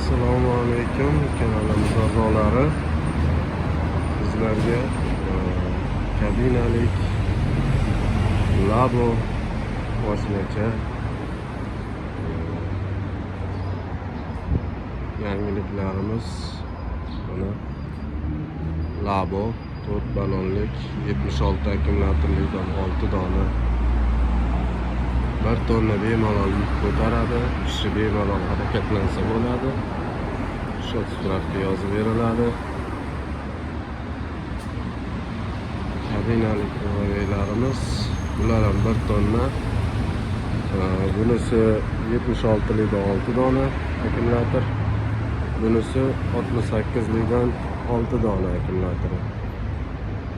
Assalomu alaykum kanalimiz a'zolari. Sizlarga kabinalik Labo mashinacha yangiliklarimiz mana Labo 4 ballonlik 76 akkumulyatorlikdan 6 dona 1 tonna bemalol yuk ko'taradi. Kishi bemalol harakatlansa bo'ladi. Shot spravka yozib beriladi. Kabinalik modellarimiz bular ham 1 tonna. Bunisi 76 likdan 6 dona akkumulyator. Bunisi 68 likdan 6 dona akkumulyator.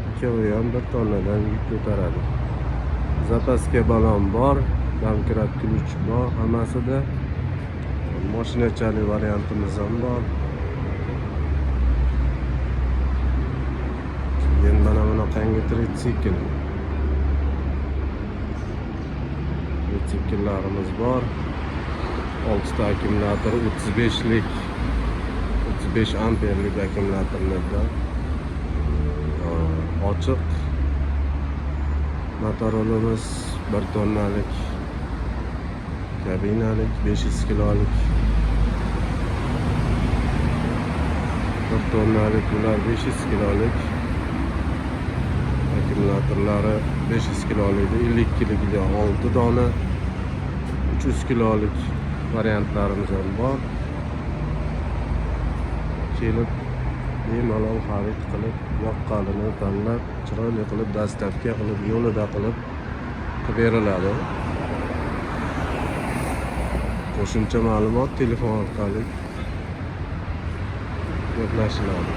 Ikkovi ham 1 tonnadan yuk ko'taradi. Zapaska balon bor, domkrat ключ bor hammasida. Mashinachalik variantimiz ham bor. Keyin mana bunaqangi tritsikillarimiz bor. 6 ta akkumulyator 35 lik 35 amperlik akkumulyatorlarda ochiq motorolimiz 1 tonnalik kabinalik 500 kilolik 1 tonnalik ular 500 kilolik akkumulyatorlari 500 kilolik 52 likda 6 dona 300 kilolik variantlarimiz ham bor. Kelib bemalol xarid qilib yoqqanini tanlab chiroyli qilib dastavka qilib yo'lida qilib beriladi. Qo'shimcha ma'lumot telefon orqali gaplashiladi.